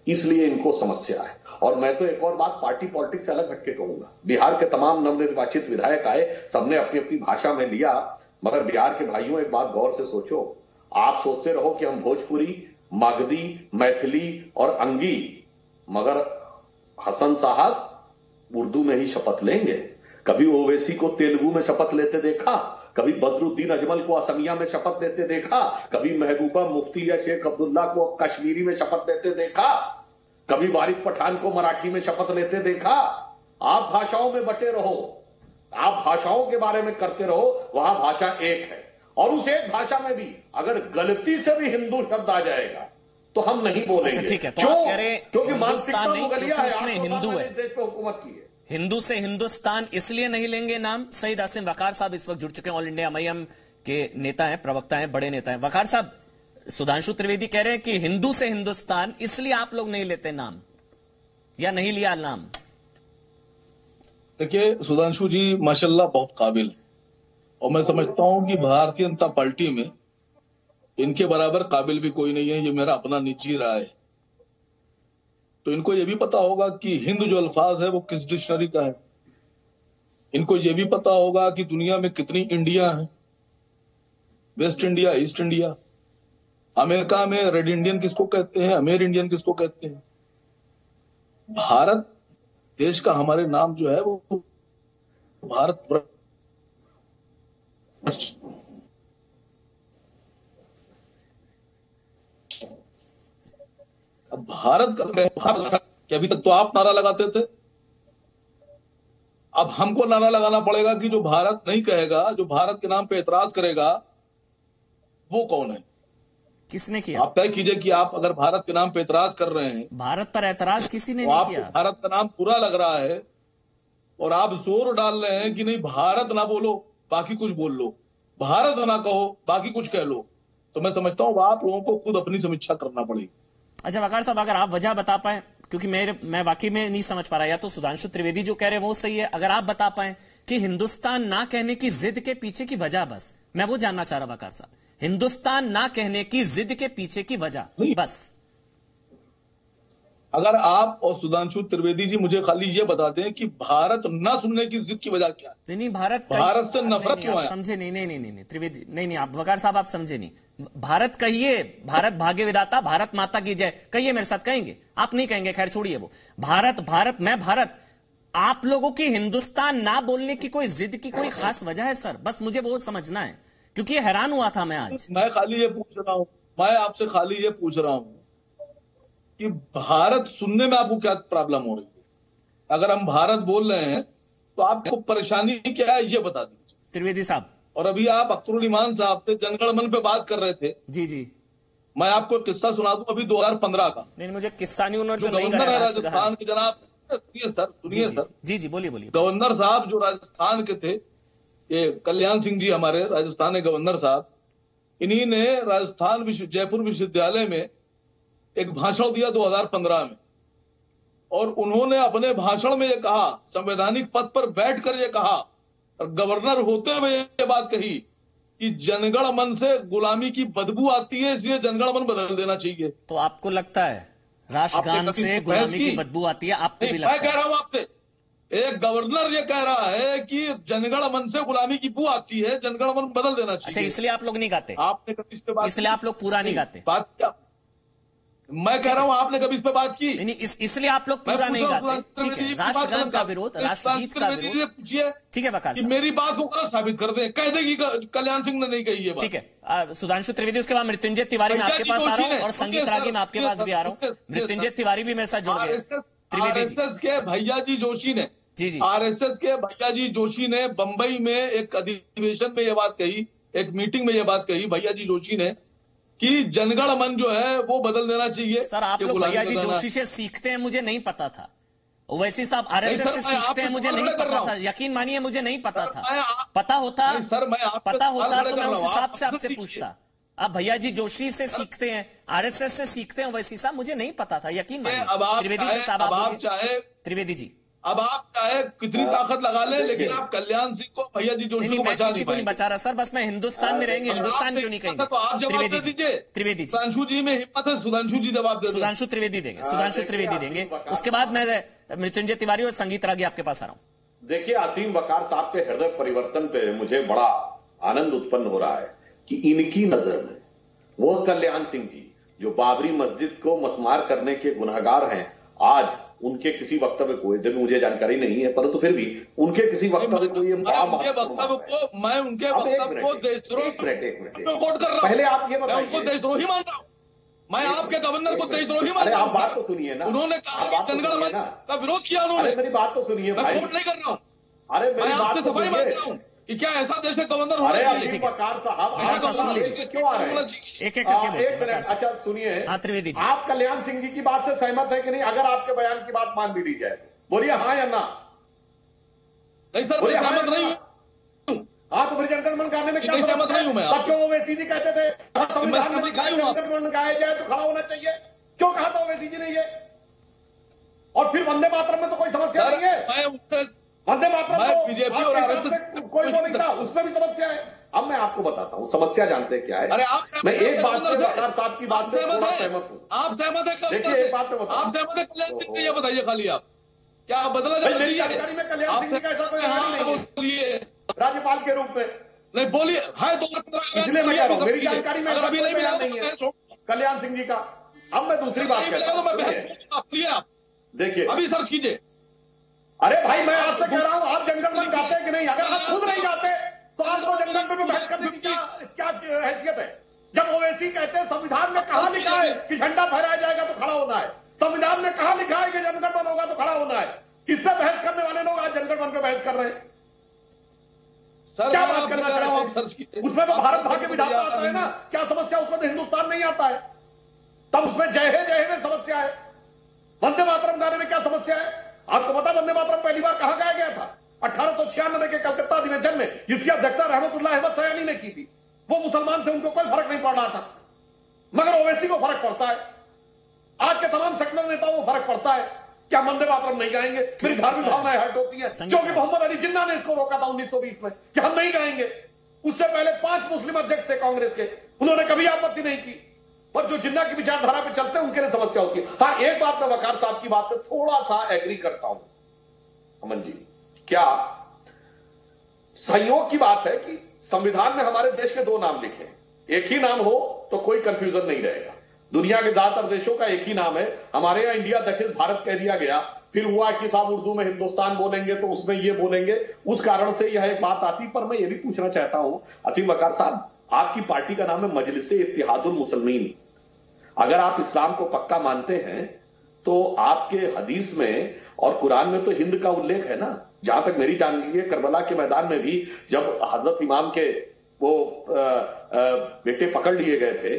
इसलिए इनको समस्या है। और मैं तो एक और बात पार्टी पॉलिटिक्स से अलग हटके कहूंगा। बिहार के तमाम नवनिर्वाचित विधायक आए, सबने अपनी अपनी भाषा में लिया। मगर बिहार के भाइयों, एक बात गौर से सोचो। आप सोचते रहो कि हम भोजपुरी, मगधी, मैथिली और अंगी, मगर हसन साहब उर्दू में ही शपथ लेंगे। कभी ओवैसी को तेलुगु में शपथ लेते देखा? कभी बदरुद्दीन अजमल को असमिया में शपथ लेते देखा? कभी महबूबा मुफ्ती या शेख अब्दुल्ला को कश्मीरी में शपथ लेते देखा? कभी वारिस पठान को मराठी में शपथ लेते देखा? आप भाषाओं में बटे रहो, आप भाषाओं के बारे में करते रहो, वहां भाषा एक है, और उस एक भाषा में भी अगर गलती से भी हिंदू शब्द आ जाएगा तो हम नहीं बोलेंगे।
ठीक है,
क्योंकि मानसिकता मुगलिया है,
उसमें हिंदू है,
इस देश पे हुकूमत की है।
हिंदू से हिंदुस्तान इसलिए नहीं लेंगे नाम। सईद आसिम वकार साहब इस वक्त जुड़ चुके हैं, ऑल इंडिया MIM के नेता हैं, प्रवक्ता हैं, बड़े नेता हैं। वकार साहब, सुधांशु त्रिवेदी कह रहे हैं कि हिंदू से हिंदुस्तान इसलिए आप लोग नहीं लेते नाम, या नहीं लिया नाम।
देखिए सुधांशु जी माशाल्लाह बहुत काबिल, और मैं समझता हूं कि भारतीय जनता पार्टी में इनके बराबर काबिल भी कोई नहीं है। ये मेरा अपना निजी राय है। तो इनको ये भी पता होगा कि हिंद जो अल्फाज है वो किस डिक्शनरी का है। इनको ये भी पता होगा कि दुनिया में कितनी इंडिया है, waste India, east India, America में रेड इंडियन किसको कहते हैं, अमेर इंडियन किसको कहते हैं। भारत देश का हमारे नाम जो है वो भारत। अब भारत कि अभी तक तो आप नारा लगाते थे, अब हमको नारा लगाना पड़ेगा कि जो भारत नहीं कहेगा, जो भारत के नाम पे एतराज करेगा, वो कौन है,
किसने किया?
आप तय कीजिए कि आप अगर भारत के नाम पे एतराज कर रहे हैं,
भारत पर एतराज किसी ने
तो
नहीं
आपको
किया।
भारत का नाम पूरा लग रहा है और आप जोर डाल रहे हैं कि नहीं भारत ना बोलो बाकी कुछ बोल लो, भारत ना कहो बाकी कुछ कह लो, तो मैं समझता हूं आप लोगों को खुद अपनी समीक्षा करना पड़ेगी।
अच्छा वकार साहब, अगर आप वजह बता पाए, क्योंकि मैं वाकई में नहीं समझ पा रहा, या तो सुधांशु त्रिवेदी जो कह रहे हैं वो सही है, अगर आप बता पाए कि हिंदुस्तान ना कहने की जिद के पीछे की वजह, बस मैं वो जानना चाह रहा वकार साहब, हिंदुस्तान ना कहने की जिद के पीछे की वजह बस।
अगर आप और सुधांशु त्रिवेदी जी मुझे खाली ये बता दें कि भारत ना सुनने की जिद की वजह क्या है।
नहीं, भारत
से नफरत क्यों है?
समझे नहीं त्रिवेदी, नहीं आप वकार साहब आप समझे नहीं। भारत कहिए, भारत भाग्य विधाता, भारत माता की जय कहिए, मेरे साथ कहेंगे? आप नहीं कहेंगे, खैर छोड़िए वो। भारत मैं भारत, आप लोगों की हिंदुस्तान ना बोलने की कोई जिद की कोई खास वजह है सर? बस मुझे वो समझना है, क्योंकि हैरान हुआ था मैं आज।
मैं खाली ये पूछ रहा हूं, मैं आपसे खाली ये पूछ रहा हूं कि भारत सुनने में आपको क्या प्रॉब्लम हो रही है? अगर हम भारत बोल रहे हैं तो आपको परेशानी क्या है ये बता दीजिए
त्रिवेदी साहब।
और अभी आप अख्तरुल ईमान साहब से जनगण मन पे बात कर रहे थे।
जी
मैं आपको एक किस्सा सुना दूं अभी 2015 का।
नहीं, मुझे किस्सा नहीं, उन्होंने
जो गवर्नर है राजस्थान के, जनाब सुनिए सर।
जी बोलिए।
गवर्नर साहब जो राजस्थान के थे, ये कल्याण सिंह जी हमारे राजस्थान के गवर्नर साहब, इन्हीं ने राजस्थान जयपुर विश्वविद्यालय में एक भाषण दिया 2015 में, और उन्होंने अपने भाषण में ये कहा, संवैधानिक पद पर बैठकर ये कहा और गवर्नर होते हुए ये बात कही कि जनगण मन से गुलामी की बदबू आती है, इसलिए जनगण मन बदल देना चाहिए।
तो आपको लगता है राष्ट्रगान से गुलामी की बदबू आती है? आपको भी लगता है?
मैं कह रहा हूं आपसे, एक गवर्नर ये कह रहा है कि जनगण मन से गुलामी की बू आती है, जनगण मन बदल देना चाहिए।
अच्छा, इसलिए आप लोग नहीं गाते?
आपने कभी इस पे बात,
इसलिए आप लोग पूरा नहीं गाते?
बात क्या, मैं कह रहा हूं आपने कभी इस पे बात की?
नहीं, इसलिए आप लोग पूरा नहीं गाते। ठीक है, राष्ट्रगान का विरोध, राष्ट्रगीत का विरोध,
पूछिए। ठीक है वकार साहब, मेरी बात को गलत साबित कर दें, कह देगी कल्याण सिंह ने नहीं कही है बात।
ठीक है, सुधांशु त्रिवेदी, उसके बाद मृत्युंजय तिवारी में आपके पास आ रहा हूँ और संगीत रागी में आपके पास भी आ रहा हूँ। मृत्युंजय तिवारी भी मेरे साथ जुड़ गए।
आरएसएस के भैया जी जोशी ने, आरएसएस के भैया जी जोशी ने बंबई में एक अधिवेशन में यह बात कही, एक मीटिंग में यह बात कही भैया जी जोशी ने कि जनगण मन जो है वो बदल देना चाहिए।
सर आप लोग भैया जी जोशी से सीखते हैं, मुझे नहीं पता था। ओवैसी साहब आरएसएस से सीखते हैं, मुझे नहीं पता था। यकीन मानिए मुझे नहीं पता था। पता होता तो मैं उस हिसाब से आपसे पूछता। आप भैया जी जोशी से सीखते हैं, आरएसएस से सीखते हैं ओवैसी साहब, मुझे नहीं पता था। यकीन मानिए। त्रिवेदी जी साहब आप चाहे,
त्रिवेदी जी अब आप चाहे कितनी ताकत लगा लें, लेकिन आप कल्याण सिंह को, भैया जी जोशी को बचा नहीं पाएंगे।
बचा रहा सर, बस मैं हिंदुस्तान में रहेंगे, हिंदुस्तान क्यों नहीं कहेंगे?
तो आप जवाब दे दीजिए।
त्रिवेदी जी,
सुधांशु जी में हिम्मत है, सुधांशु जी जवाब दे।
सुधांशु त्रिवेदी देंगे, सुधांशु त्रिवेदी देंगे। उसके बाद मैं मृत्युंजय तिवारी और संगीत रागी आपके पास आ रहा हूँ।
देखिए, असीम वकार साहब के हृदय परिवर्तन पे मुझे बड़ा आनंद उत्पन्न हो रहा है कि इनकी नजर में वो कल्याण सिंह जी जो बाबरी मस्जिद को मस्मार करने के गुनहगार हैं, आज उनके किसी वक्तव्य को, यदि मुझे जानकारी नहीं है परंतु फिर भी उनके किसी वक्तव्य को ये
मैं उनके वक्तव्य को देशद्रोही,
एक मिनट पहले आप ये बताइए,
उनको देशद्रोही मान रहा हूं। मैं आपके गवर्नर को देशद्रोही
अरे आप बात तो सुनिए ना,
उन्होंने कहा कि जनगण मन का विरोध किया उन्होंने।
मेरी बात तो सुनिए
मैं
भाई,
कोर्ट नहीं कर रहा हूँ,
अरे
मैं आपसे सफाई मांग रहा हूँ कि क्या ऐसा देश का गवर्नर होना चाहिए?
वकार साहब क्यों आ रहे हैं?
एक
मिनट, अच्छा सुनिए,
त्रिवेदी जी,
आप कल्याण सिंह जी की बात से सहमत है कि नहीं? अगर आपके बयान की बात मान भी ली जाए, बोलिए हाँ या ना।
नहीं सर, मैं सहमत नहीं हूँ।
हाँ, तो फिर जनगणमन गाने में क्या
सहमत नहीं हूँ मैं।
क्यों ओवैसी जी कहते थे संविधान में लिखा है जनगणमन गाया जाए तो खड़ा होना चाहिए? क्यों कहा था ओवैसी जी ने ये? और फिर वंदे मातरम में तो कोई समस्या नहीं है, वंदे मातरम तो
बीजेपी और आरएसएस
कोई वो नहीं था, उसमें भी समस्या है। अब मैं आपको बताता हूँ समस्या जानते क्या है।
अरे
मैं एक बात से वकार साहब की बात से थोड़ा सहमत हूँ।
आप सहमत है?
देखिए एक बात में बताओ,
आप सहमत है कल्याण सिंह से? ये बताइए खाली आप, क्या बदला?
मेरी जानकारी में कल्याण सिंह जी का ऐसा कोई
बोलिए
राज्यपाल के रूप में
नहीं, बोलिए। है 2015,
इसलिए मैं कह रहा हूँ मेरी जानकारी में
अभी नहीं मिला
नहीं है कल्याण सिंह जी का। अब मैं दूसरी बात करता हूँ, देखिए
अभी सर्च कीजिए।
अरे भाई मैं आपसे कह रहा हूं, आप जनगणमन गाते हैं कि नहीं? अगर आप खुद नहीं गाते तो आपको जनगणमन में बहस करने की क्या हैसियत है? जब ओवैसी कहते हैं संविधान में कहां लिखा है कि झंडा फहराया जाएगा तो खड़ा होना है, संविधान में कहां लिखा है कि जनगणमन होगा तो खड़ा होना है, इस पर बहस करने वाले लोग आज जनगणमन पे बहस कर रहे हैं। क्या बात करना चाह रहे हैं? उसमें तो भारत भाग्य विधाता आता है ना, क्या समस्या? उसमें तो हिंदुस्तान नहीं आता है, तब उसमें जय है में समस्या है। वंदे मातरम गाने में क्या समस्या है? आपको पता वंदे मातरम पहली बार कहां गाया गया था? 1896 के कलकत्ता अधिवेशन में, जिसकी अध्यक्षता रहमतुल्लाह अहमद सयानी ने की थी। वो मुसलमान थे, उनको कोई फर्क नहीं पड़ रहा था, मगर ओवैसी को फर्क पड़ता है, आज के तमाम सेकुलर नेताओं को फर्क पड़ता है। क्या वंदे मातरम नहीं गाएंगे? मेरी धार्मिक भावनाएं हर्ट होती है, क्योंकि मोहम्मद अली जिन्ना ने इसको रोका था 1920 में कि हम नहीं गाएंगे। उससे पहले 5 मुस्लिम अध्यक्ष थे कांग्रेस के, उन्होंने कभी आपत्ति नहीं की। पर जो जिन्ना की विचारधारा पे चलते हैं उनके लिए समस्या होती है। हाँ, एक बात मैं वकार साहब की बात से थोड़ा सा एग्री करता हूं अमन जी, क्या सहयोग की बात है कि संविधान में हमारे देश के 2 नाम लिखे हैं, एक ही नाम हो तो कोई कंफ्यूजन नहीं रहेगा। दुनिया के ज्यादातर देशों का एक ही नाम है, हमारे यहां इंडिया दैट इज भारत कह दिया गया, फिर हुआ कि साहब उर्दू में हिंदुस्तान बोलेंगे तो उसमें ये बोलेंगे, उस कारण से यह एक बात आती। पर मैं ये भी पूछना चाहता हूं असीम वकार साहब, आपकी पार्टी का नाम है मजलिस इत्तेहादुल मुसलमीन। अगर आप इस्लाम को पक्का मानते हैं तो आपके हदीस में और कुरान में तो हिंद का उल्लेख है ना। जहां तक मेरी जानकारी है, करबला के मैदान में भी जब हजरत इमाम के वो बेटे पकड़ लिए गए थे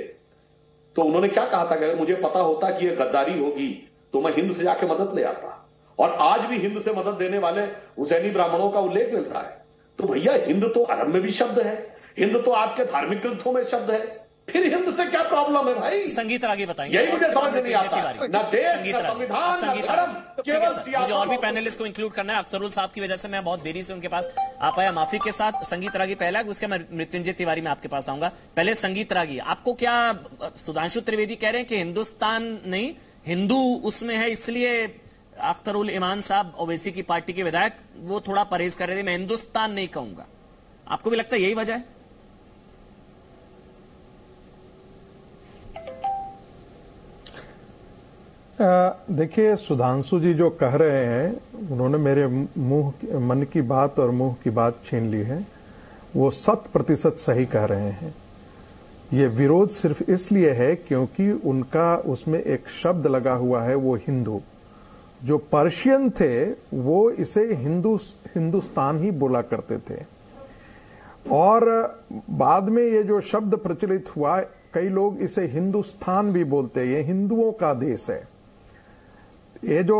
तो उन्होंने क्या कहा था कि अगर मुझे पता होता कि ये गद्दारी होगी तो मैं हिंद से जाके मदद ले आता। और आज भी हिंद से मदद देने वाले हुसैनी ब्राह्मणों का उल्लेख मिलता है। तो भैया हिंद तो अरब में भी शब्द है, हिंद तो आपके धार्मिक ग्रंथों में शब्द है, फिर हिंद से क्या प्रॉब्लम है भाई?
संगीत आगे बताएंगे,
यही मुझे समझ नहीं आता। ना देश, ना संविधान, ना धर्म, केवल सियासत।
मुझे और भी पैनलिस्ट को इंक्लूड करना है। अख्तरुल साहब की वजह से मैं बहुत देरी से उनके पास आ पाया, माफी के साथ। संगीत रागी पहला, उसके मैं मृत्युंजय तिवारी में आपके पास आऊंगा। पहले संगीत रागी, आपको क्या सुधांशु त्रिवेदी कह रहे हैं कि हिंदुस्तान नहीं हिंदू उसमें है, इसलिए अख्तरुल ईमान साहब ओवैसी की पार्टी के विधायक वो थोड़ा परहेज कर रहे थे, मैं हिंदुस्तान नहीं कहूंगा? आपको भी लगता है यही वजह है?
देखिए, सुधांशु जी जो कह रहे हैं, उन्होंने मेरे मन की बात और मुंह की बात छीन ली है। वो 100% सही कह रहे हैं। ये विरोध सिर्फ इसलिए है क्योंकि उनका उसमें एक शब्द लगा हुआ है, वो हिंदू। जो पर्शियन थे वो इसे हिंदुस्तान ही बोला करते थे, और बाद में ये जो शब्द प्रचलित हुआ, कई लोग इसे हिंदुस्तान भी बोलते हैं। ये हिंदुओं का देश है। ये जो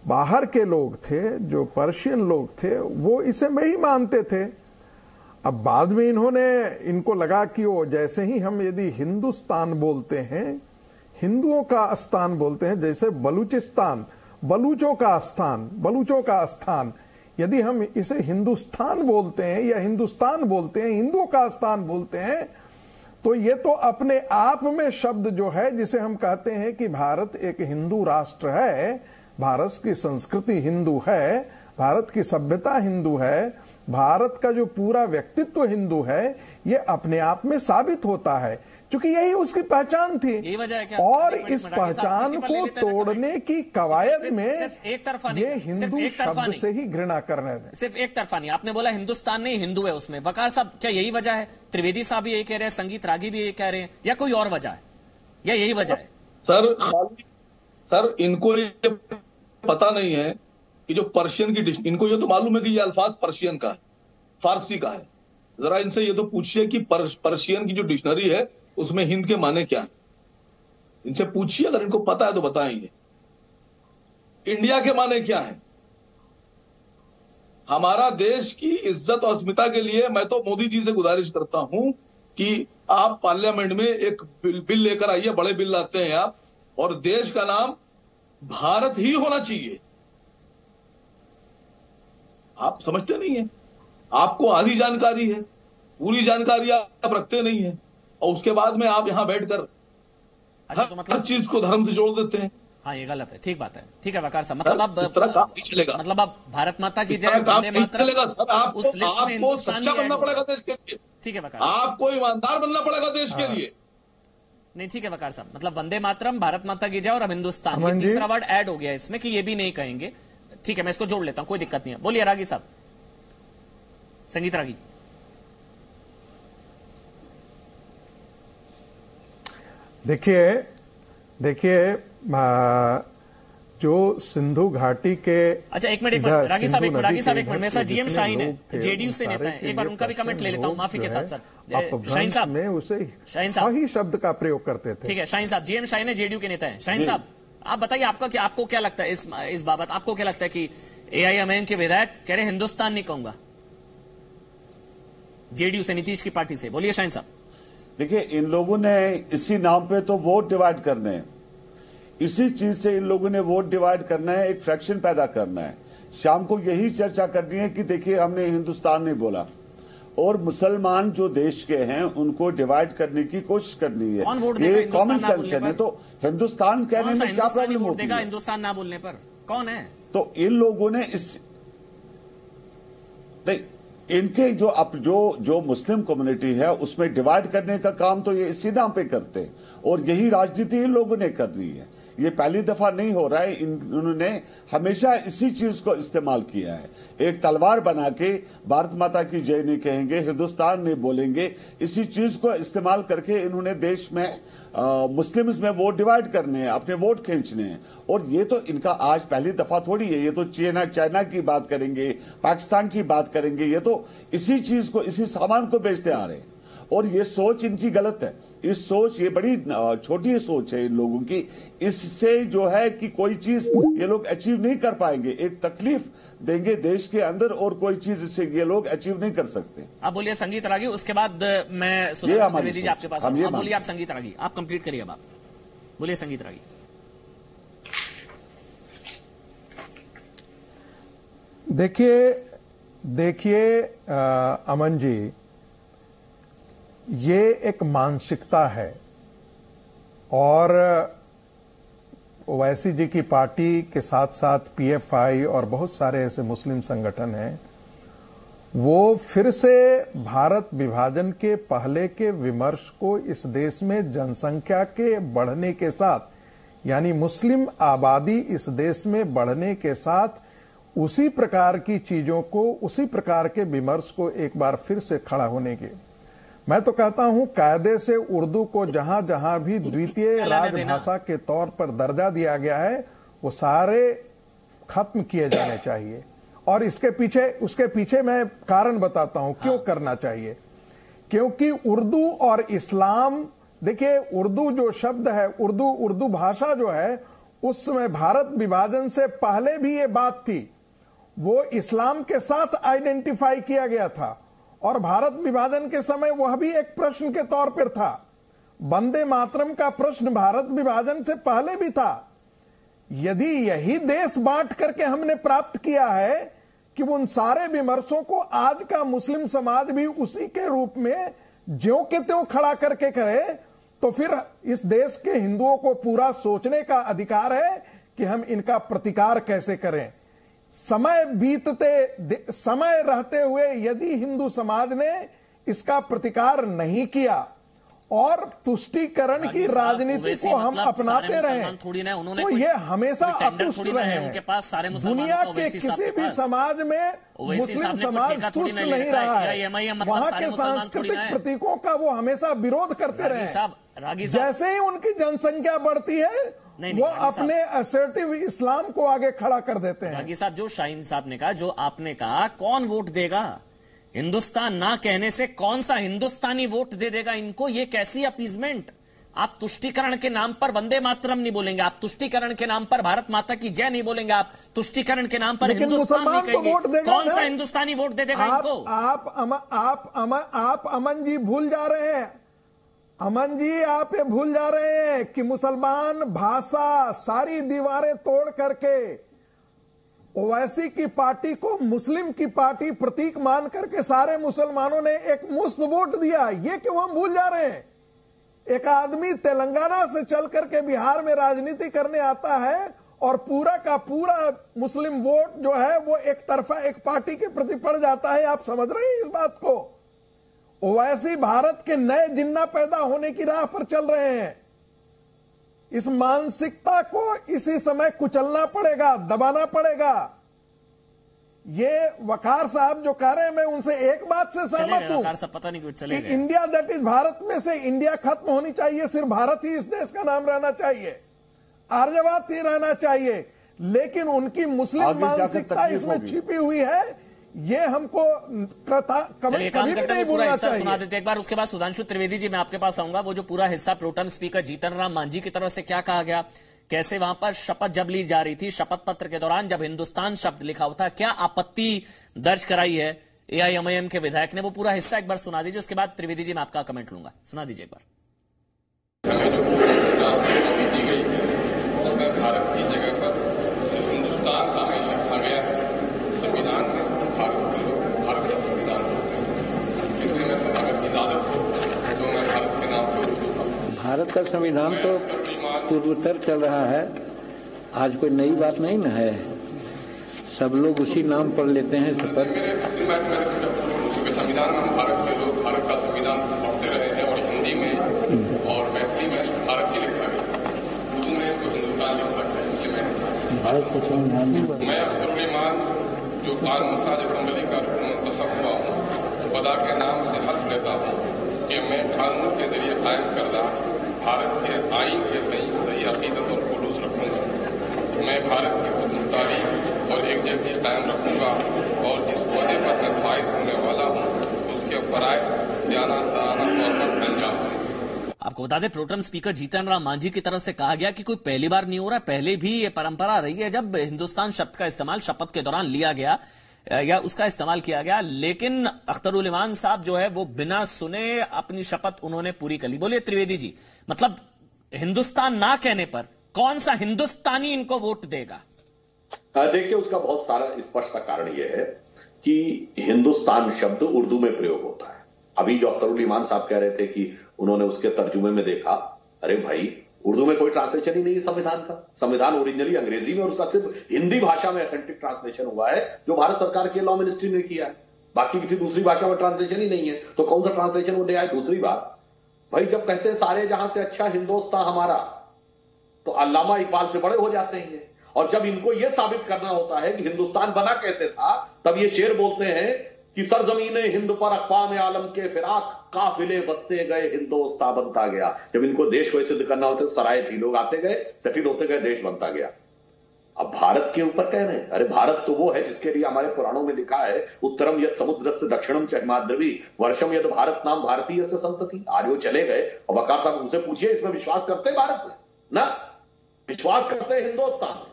बाहर के लोग थे, जो पर्शियन लोग थे, वो इसे नहीं मानते थे। अब बाद में इनको लगा कि वो जैसे ही हम यदि हिंदुस्तान बोलते हैं, हिंदुओं का स्थान बोलते हैं, जैसे बलूचिस्तान बलूचों का स्थान, यदि हम इसे हिंदुस्तान बोलते हैं या हिंदुस्तान बोलते हैं, हिंदुओं का स्थान बोलते हैं, तो ये तो अपने आप में शब्द जो है, जिसे हम कहते हैं कि भारत एक हिंदू राष्ट्र है, भारत की संस्कृति हिंदू है, भारत की सभ्यता हिंदू है, भारत का जो पूरा व्यक्तित्व हिंदू है, ये अपने आप में साबित होता है, क्योंकि यही उसकी पहचान थी।
यही वजह है क्या?
और इस पहचान को तोड़ने की कवायद में ये हिंदू शब्द से ही घृणा करने थे।
सिर्फ एक तरफा नहीं, आपने बोला हिंदुस्तान नहीं हिंदू है उसमें। वकार साहब, क्या यही वजह है? त्रिवेदी साहब भी यही कह रहे हैं, संगीत रागी भी यही कह रहे हैं, या कोई और वजह है, या यही वजह है?
सर इनको ये पता नहीं है कि जो पर्शियन की डिश, इनको ये तो मालूम है कि ये अल्फाज पर्शियन का है, फारसी का है। जरा इनसे ये तो पूछिए कि पर्शियन की जो डिक्शनरी है उसमें हिंद के माने क्या है, इनसे पूछिए, अगर इनको पता है तो बताएंगे। इंडिया के माने क्या है? हमारा देश की इज्जत और अस्मिता के लिए मैं तो मोदी जी से गुजारिश करता हूं कि आप पार्लियामेंट में एक बिल लेकर आइए, बड़े बिल लाते हैं आप, और देश का नाम भारत ही होना चाहिए। आप समझते नहीं है, आपको आधी जानकारी है, पूरी जानकारी आप रखते नहीं है, और उसके बाद में आप यहां बैठकर
तो मतलब
हर चीज को धर्म से जोड़ देते हैं।
हाँ, ये गलत है। ठीक बात है, ठीक है वकार साहब। मतलब अब
इस तरह काम नहीं चलेगा,
मतलब अब भारत माता की
जय काम नहीं चलेगा सर। आपको सच्चा बनना पड़ेगा देश के लिए।
ठीक है वकार,
आपको ईमानदार बनना पड़ेगा देश के लिए।
नहीं ठीक है वकार साहब, मतलब वंदे मातरम, भारत माता की जय और अब हिंदुस्तान, ये तीसरा वर्ड ऐड हो गया इसमें कि ये भी नहीं कहेंगे। ठीक है, मैं इसको जोड़ लेता हूं, कोई दिक्कत नहीं है। बोलिए रागी साहब, संगीत रागी।
देखिए जो सिंधु घाटी के,
अच्छा एक मिनट रागी साहब, एक मिनट, मेरे साथ जीएम शाहीन है, जेडीयू से नेता है, एक बार उनका भी कमेंट ले लेता हूं, माफी के साथ सर। शाहीन साहब
में उसे ही शब्द का प्रयोग करते थे।
ठीक है शाहीन साहब, जीएम शाहीन है, जेडीयू के नेता है। शाहीन साहब आप बताइए, आपको क्या लगता है इस बाबत, आपको क्या लगता है कि एआईएमआईएम के विधायक कह रहे हिंदुस्तान नहीं कहूंगा, जेडीयू से, नीतीश की पार्टी से? बोलिए शाहीन साहब।
देखिए, इन लोगों ने इसी नाम पे तो वोट डिवाइड करने हैं, इसी चीज से इन लोगों ने वोट डिवाइड करना है, एक फ्रैक्शन पैदा करना है। शाम को यही चर्चा करनी है कि देखिए हमने हिंदुस्तान नहीं बोला, और मुसलमान जो देश के हैं उनको डिवाइड करने की कोशिश करनी है। ये कॉमन सेंस है। तो हिंदुस्तान कहने में क्या प्रॉब्लम होती है?
हिंदुस्तान ना बोलने पर कौन है?
तो इन लोगों ने इनके जो मुस्लिम कम्युनिटी है उसमें डिवाइड करने का काम तो ये इसी नाम पे करते हैं, और यही राजनीति इन लोगों ने करनी है। ये पहली दफा नहीं हो रहा है, इन्होंने हमेशा इसी चीज को इस्तेमाल किया है। एक तलवार बना के भारत माता की जय नहीं कहेंगे, हिंदुस्तान नहीं बोलेंगे, इसी चीज को इस्तेमाल करके इन्होंने देश में मुस्लिम्स में वोट डिवाइड करने हैं, अपने वोट खींचने हैं। और ये तो इनका आज पहली दफा थोड़ी है, ये तो चाइना की बात करेंगे, पाकिस्तान की बात करेंगे, ये तो इसी चीज को, इसी सामान को बेचते आ रहे हैं। और ये सोच इनकी गलत है। इस सोच, ये बड़ी छोटी सोच है इन लोगों की। इससे जो है कि कोई चीज ये लोग अचीव नहीं कर पाएंगे, एक तकलीफ देंगे देश के अंदर, और कोई चीज इससे ये लोग अचीव नहीं कर सकते।
आप बोलिए संगीत रागी, उसके बाद मैं सुधा द्विवेदी जी आपके पास। आप बोलिए, आप संगीत रागी, आप कंप्लीट करिए। अब आप बोलिए संगीत रागी।
देखिए अमन जी, ये एक मानसिकता है, और ओवैसी जी की पार्टी के साथ साथ पीएफआई और बहुत सारे ऐसे मुस्लिम संगठन हैं, वो फिर से भारत विभाजन के पहले के विमर्श को इस देश में जनसंख्या के बढ़ने के साथ, यानी मुस्लिम आबादी इस देश में बढ़ने के साथ, उसी प्रकार की चीजों को, उसी प्रकार के विमर्श को एक बार फिर से खड़ा होने के, मैं तो कहता हूं कायदे से उर्दू को जहां जहां भी द्वितीय राजभाषा के तौर पर दर्जा दिया गया है, वो सारे खत्म किए जाने चाहिए। और उसके पीछे मैं कारण बताता हूं क्यों करना चाहिए। क्योंकि उर्दू और इस्लाम, देखिए उर्दू जो शब्द है, उर्दू भाषा जो है, उस समय भारत विभाजन से पहले भी ये बात थी, वो इस्लाम के साथ आइडेंटिफाई किया गया था, और भारत विभाजन के समय वह भी एक प्रश्न के तौर पर था। वंदे मातरम का प्रश्न भारत विभाजन से पहले भी था। यदि यही देश बांट करके हमने प्राप्त किया है कि उन सारे विमर्शों को आज का मुस्लिम समाज भी उसी के रूप में ज्यों के त्यों खड़ा करके करे, तो फिर इस देश के हिंदुओं को पूरा सोचने का अधिकार है कि हम इनका प्रतिकार कैसे करें। समय रहते हुए यदि हिंदू समाज ने इसका प्रतिकार नहीं किया और तुष्टीकरण की राजनीति को हम अपनाते रहे, तो ये हमेशा अतुष्ट रहे हैं।
उनके पास सारे
दुनिया के किसी भी समाज में मुस्लिम समाज तुष्ट नहीं रहा है, वहां के सांस्कृतिक प्रतीकों का वो हमेशा विरोध करते रहे। जैसे ही उनकी जनसंख्या बढ़ती है वो अपने असर्टिव इस्लाम को आगे खड़ा कर देते हैं।
रागी साहब, जो शाहीन साहब ने कहा, जो आपने कहा, कौन वोट देगा? हिंदुस्तान ना कहने से कौन सा हिंदुस्तानी वोट दे देगा इनको? ये कैसी अपीजमेंट? आप तुष्टीकरण के नाम पर वंदे मातरम नहीं बोलेंगे, आप तुष्टीकरण के नाम पर भारत माता की जय नहीं बोलेंगे, आप तुष्टीकरण के नाम पर हिंदुस्तान नहीं कहेंगे। कौन सा हिंदुस्तानी वोट दे देगा इनको?
आप अमन जी भूल जा रहे हैं, अमन जी आप ये भूल जा रहे हैं कि मुसलमान भाषा सारी दीवारें तोड़ करके ओवैसी की पार्टी को मुस्लिम की पार्टी प्रतीक मान करके सारे मुसलमानों ने एक मुफ्त वोट दिया। ये क्यों हम भूल जा रहे हैं? एक आदमी तेलंगाना से चल करके बिहार में राजनीति करने आता है और पूरा का पूरा मुस्लिम वोट जो है वो एक तरफा एक पार्टी के प्रति पड़ जाता है। आप समझ रहे हैं इस बात को? ओवैसी भारत के नए जिन्ना पैदा होने की राह पर चल रहे हैं। इस मानसिकता को इसी समय कुचलना पड़ेगा, दबाना पड़ेगा। ये वकार साहब जो कह रहे हैं, मैं उनसे एक बात से सहमत हूं कि इंडिया दैट इज भारत में से इंडिया खत्म होनी चाहिए, सिर्फ भारत ही इस देश का नाम रहना चाहिए, आर्यवाद ही रहना चाहिए। लेकिन उनकी मुस्लिम मानसिकता इसमें छिपी हुई है, ये हमको कभी नहीं भूलना चाहिए।
सुना देते एक बार, उसके बाद सुधांशु त्रिवेदी जी मैं आपके पास आऊंगा। वो जो पूरा हिस्सा प्रोटेम स्पीकर जीतन राम मांझी की तरफ से क्या कहा गया, कैसे वहां पर शपथ जब ली जा रही थी, शपथ पत्र के दौरान जब हिंदुस्तान शब्द लिखा हुआ था, क्या आपत्ति दर्ज कराई है एआईएमआईएम के विधायक ने, वो पूरा हिस्सा एक बार सुना दीजिए। उसके बाद त्रिवेदी जी मैं आपका कमेंट लूंगा, सुना दीजिए एक बार।
उसमें भारत की जगह पर हिंदुस्तान का आइन लिखा गया है। संविधान में भारत के लोग भारत का संविधान होते हैं, इसलिए मैं सभा में इजाजत हो जो मैं भारत के नाम से
भारत का संविधान तो पूर्वोत्तर चल रहा है, आज कोई नई बात नहीं न है, सब लोग उसी नाम पर लेते हैं शपथ।
क्योंकि संविधान में भारत के लोग भारत का संविधान पढ़ते रहे हैं और हिंदी में और मैथिली में भारत ही लिखा गया, उर्दू में इसको हिंदुस्तान लिखा गया, इसलिए मैं अख्तरुल ईमान जो कानून साज असेंबली का मुंतखब हुआ हूँ, खुदा के नाम से हल्फ लेता हूँ कि मैं कानून के जरिए कायम करदा भारत के आइन के तई सही अकीदत और खुलूस रखूंगा। मैं भारत की खुदमुख्तारी और एक जगह कायम रखूंगा और जिस ओहदे पर मैं फाइज होने वाला हूँ उसके फराइज ध्यानादाना तौर पर अंजाम दूंगा।
आपको बता दें, प्रोटेम स्पीकर जीतन राम मांझी की तरफ से कहा गया कि कोई पहली बार नहीं हो रहा, पहले भी ये परंपरा रही है जब हिंदुस्तान शब्द का इस्तेमाल शपथ के दौरान लिया गया या उसका इस्तेमाल किया गया। लेकिन अख्तरुल ईमान साहब जो है वो बिना सुने अपनी शपथ उन्होंने पूरी कर ली। बोलिए त्रिवेदी जी, मतलब हिंदुस्तान ना कहने पर कौन सा हिंदुस्तानी इनको वोट देगा?
देखिए, उसका बहुत सारा स्पष्ट कारण यह है कि हिंदुस्तान शब्द उर्दू में प्रयोग होता है। अभी जो अख्तरुल ईमान साहब कह रहे थे कि उन्होंने उसके तर्जुमे में देखा, अरे भाई उर्दू में कोई ट्रांसलेशन ही नहीं है संविधान का। संविधान ओरिजिनली अंग्रेजी में और उसका सिर्फ हिंदी भाषा में ऑथेंटिक ट्रांसलेशन हुआ है जो भारत सरकार की लॉ मिनिस्ट्री ने किया है, बाकी किसी दूसरी भाषा में ट्रांसलेशन ही नहीं है। तो कौन सा ट्रांसलेशन वो ले आए? दूसरी बात, भाई जब कहते हैं सारे जहां से अच्छा हिंदुस्तान हमारा, तो अल्लामा इकबाल से बड़े हो जाते हैं। और जब इनको यह साबित करना होता है कि हिंदुस्तान बना कैसे था, तब ये शेर बोलते हैं कि सरजमीने हिंद पर अक़वाम आलम के फिराक काफिले बसते गए, हिंदुस्तान बनता गया। जब इनको देश को सिद्ध करना होता है, सराय थी, लोग आते गए, सेटिल होते गए, देश बनता गया। अब भारत के ऊपर कह रहे हैं, अरे भारत तो वो है जिसके लिए हमारे पुराणों में लिखा है, उत्तरम यद समुद्र से दक्षिणम च हिमाद्रवी वर्षम यद भारत नाम भारतीय से संतति। आज वो चले गए और वकार साहब उनसे पूछिए, इसमें विश्वास करते भारत में? ना, विश्वास करते हिंदुस्तान में।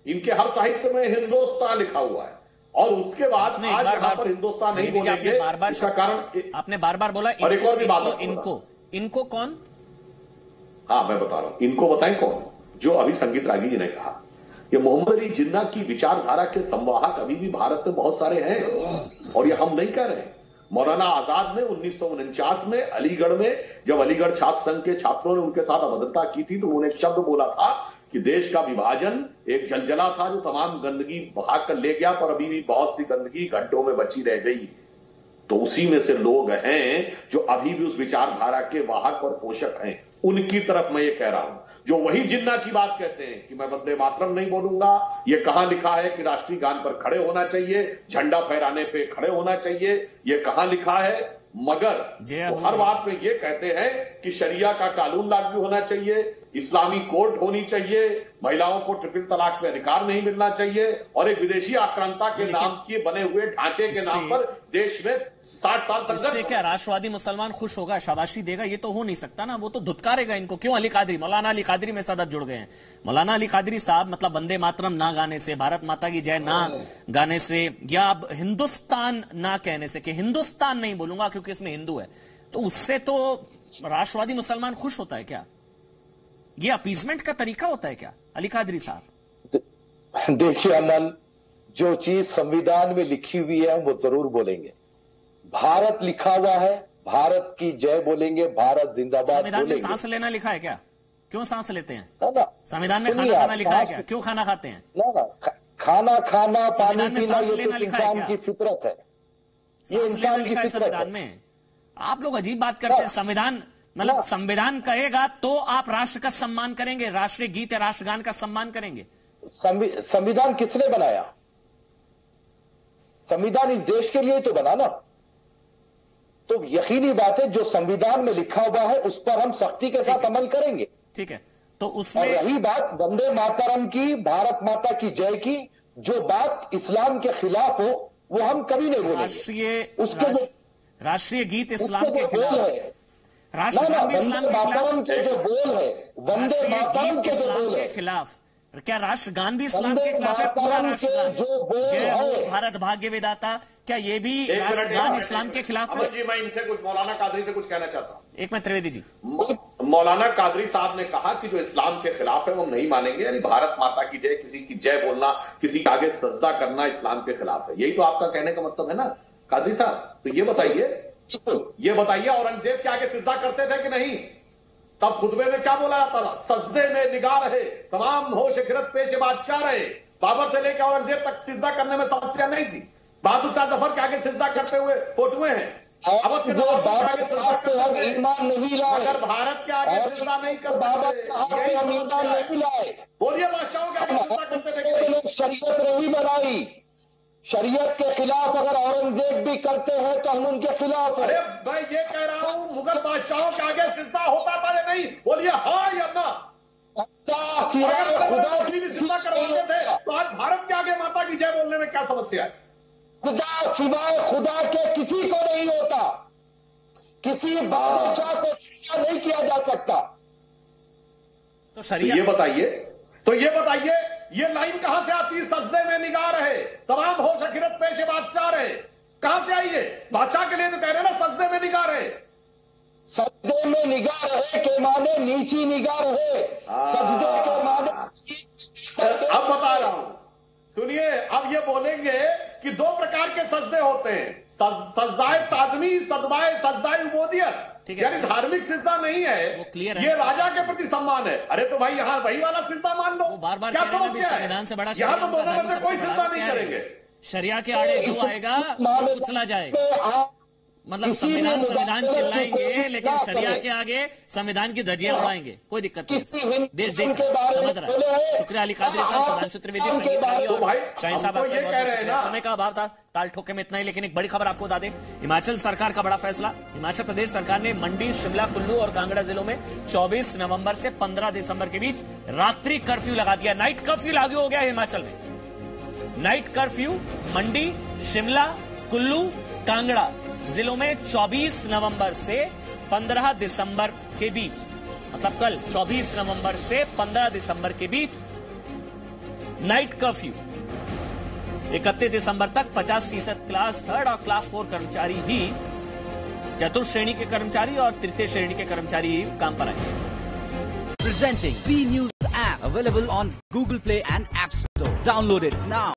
इनके हर साहित्य में हिंदुस्तान लिखा हुआ है। और उसके बाद आज यहाँ पर हिंदुस्तान नहीं बोलेंगे, इसका कारण
आपने बार बार बोला।
और एक और भी बात,
इनको कौन?
हाँ मैं बता रहा हूं, इनको बताएं कौन? जो अभी संगीत रागी जी ने कहा कि मोहम्मद अली जिन्ना की विचारधारा के संवाहक अभी भी भारत में बहुत सारे हैं, और ये हम नहीं कह रहे। मौलाना आजाद ने 1949 में अलीगढ़ में, जब अलीगढ़ छात्र संघ के छात्रों ने उनके साथ अभद्रता की थी, तो उन्होंने एक शब्द बोला था कि देश का विभाजन एक जलजला था जो तमाम गंदगी बहा कर ले गया, पर अभी भी बहुत सी गंदगी गड्ढों में बची रह गई। तो उसी में से लोग हैं जो अभी भी उस विचारधारा के वाहक और पोषक हैं। उनकी तरफ मैं ये कह रहा हूं, जो वही जिन्ना की बात कहते हैं कि मैं वंदे मातरम नहीं बोलूंगा, ये कहां लिखा है कि राष्ट्रीय गान पर खड़े होना चाहिए, झंडा फहराने पे खड़े होना चाहिए, ये कहां लिखा है, मगर वो हर बात में ये कहते हैं कि शरिया का कानून लागू होना चाहिए, इस्लामी कोर्ट होनी चाहिए, महिलाओं को ट्रिपल तलाक में अधिकार नहीं मिलना चाहिए, और एक विदेशी आक्रांता के नाम के बने हुए ढांचे के नाम पर देश में 60 साल संघर्ष।
क्या राष्ट्रवादी मुसलमान खुश होगा, शाबाशी देगा? ये तो हो नहीं सकता ना, वो तो धुतकारेगा इनको। क्यों? अली कादरी, मौलाना अली कादरी में सदर जुड़ गए हैं। मौलाना अली कादरी साहब, मतलब वंदे मातरम ना गाने से, भारत माता की जय ना गाने से, या अब हिंदुस्तान ना कहने से, कि हिंदुस्तान नहीं बोलूंगा क्योंकि इसमें हिंदू है, तो उससे तो राष्ट्रवादी मुसलमान खुश होता है क्या? ये अपीजमेंट का तरीका होता है क्या अली कादरी साहब?
देखिए अमन, जो चीज संविधान में लिखी हुई है वो जरूर बोलेंगे। भारत लिखा हुआ है, भारत की जय बोलेंगे, भारत जिंदाबाद बोलेंगे।
संविधान में सांस लेना लिखा है क्या? क्यों सांस लेते हैं?
ना,
संविधान में खाना खाना लिखा है क्या? क्यों खाना खाते हैं?
ना, खाना खाना, पानी पीना, ये तो इंसान की फितरत है। ये इंसान की फितरत
संविधान में। आप लोग अजीब बात करते हैं। संविधान मतलब संविधान कहेगा तो आप राष्ट्र का सम्मान करेंगे, राष्ट्रीय गीत या राष्ट्रगान का सम्मान करेंगे।
संविधान किसने बनाया? संविधान इस देश के लिए तो बना ना। तो यकीनी बात है, जो संविधान में लिखा हुआ है उस पर हम सख्ती के साथ अमल करेंगे।
ठीक है, तो उसमें
और रही बात वंदे मातरम की, भारत माता की जय की, जो बात इस्लाम के खिलाफ हो वो हम कभी नहीं बोलेंगे।
राष्ट्रीय गीत इस्लाम के खिलाफ है, राष्ट्रगान भी इस्लाम
के जो बोल है, वंदे मातरम के जो बोल है
खिलाफ, क्या राष्ट्रगान भी इस्लाम के खिलाफ है? पूरा राष्ट्रगान जय हो भारत भाग्य विधाता, क्या ये भी राष्ट्रगान इस्लाम के खिलाफ है?
जी, मैं इनसे कुछ मौलाना कादरी से कुछ कहना चाहता हूँ।
एक मिनट त्रिवेदी जी।
मौलाना कादरी साहब ने कहा कि जो इस्लाम के खिलाफ है वो नहीं मानेंगे, यानी भारत माता की जय, किसी की जय बोलना, किसी के आगे सजदा करना इस्लाम के खिलाफ है। यही तो आपका कहने का मतलब है ना कादरी साहब? तो ये बताइए औरंगजेब के आगे सिजदा करते थे कि नहीं? तब खुतबे में क्या बोला जाता था? सजदे में निगाह रहे, तमाम होश खिरत पेश बादशाह रहे। बाबर से लेकर औरंगजेब तक सिजदा करने में समस्या नहीं थी। बहादुर शाह जफर के आगे सिजदा करते हुए फोटोए हैं।
ईमान नहीं लाए,
अगर भारत के आगे सिजदा नहीं कर
सकते,
बोलिए बादशाहों के आगे सिजदा करते थे?
शरीयत नहीं बनाई, शरीयत के खिलाफ अगर औरंगजेब भी करते हैं तो हम उनके खिलाफ हैं।
अरे मैं ये कह रहा हूं, मुगल बादशाहों के आगे सिजदा होता था या नहीं? बोलिए हाँ या ना।
खुदा की
सिजदा करवाते थे तो आज भारत के आगे माता की जय बोलने में क्या समस्या है?
खुदा सिवाय खुदा के किसी को नहीं होता, किसी बादशाह को सिजदा नहीं किया जा सकता।
तो
ये बताइए ये लाइन कहां से आती है? सजदे में निगाह रहे, तमाम होश खिरत पेश बादशाह रहे, कहां से आई है? बादशाह के लिए तो कह रहे ना सजदे में निगाह रहे।
सजदे में निगाह रहे के माने नीची निगाह रहे, सजदे के माने।
अब बता रहा हूं, सुनिए। अब ये बोलेंगे कि दो प्रकार के सजदे होते हैं, सजदाए ताजमी, सजदाए उबूदियत, यानी धार्मिक सिजदा नहीं है, ये राजा के प्रति सम्मान है। अरे तो भाई यहाँ वही वाला सिजदा मान लो,
बार-बार
क्या समस्या है?
संविधान से बड़ा
यहाँ तो दोनों में से कोई सिजदा नहीं करेंगे।
शरिया के आड़े जो आएगा वो उछला जाएगा। मतलब संविधान चिल्लाएंगे लेकिन शरिया के आगे संविधान की धज्जियां उड़ाएंगे, कोई दिक्कत नहीं। देश देख रहा है, समझ रहा है। शुक्रिया अली कादरी साहब, सुधांशु त्रिवेदी, संगीत और शाहीन साहब, आपका बहुत शुक्रिया। समय का अभाव था, ताल ठोके में इतना ही। लेकिन एक बड़ी खबर आपको बता दें, हिमाचल सरकार का बड़ा फैसला। हिमाचल प्रदेश सरकार ने मंडी, शिमला, कुल्लू और कांगड़ा जिलों में 24 नवंबर से 15 दिसंबर के बीच रात्रि कर्फ्यू लगा दिया। नाइट कर्फ्यू लागू हो गया हिमाचल में। नाइट कर्फ्यू मंडी, शिमला, कुल्लू, कांगड़ा जिलों में 24 नवंबर से 15 दिसंबर के बीच, मतलब कल 24 नवंबर से 15 दिसंबर के बीच नाइट कर्फ्यू। 31 दिसंबर तक 50% क्लास 3 और क्लास 4 कर्मचारी ही, चतुर्थ श्रेणी के कर्मचारी और तृतीय श्रेणी के कर्मचारी ही काम पर आएंगे।
Presenting B News app available on Google Play and App Store. Download it now.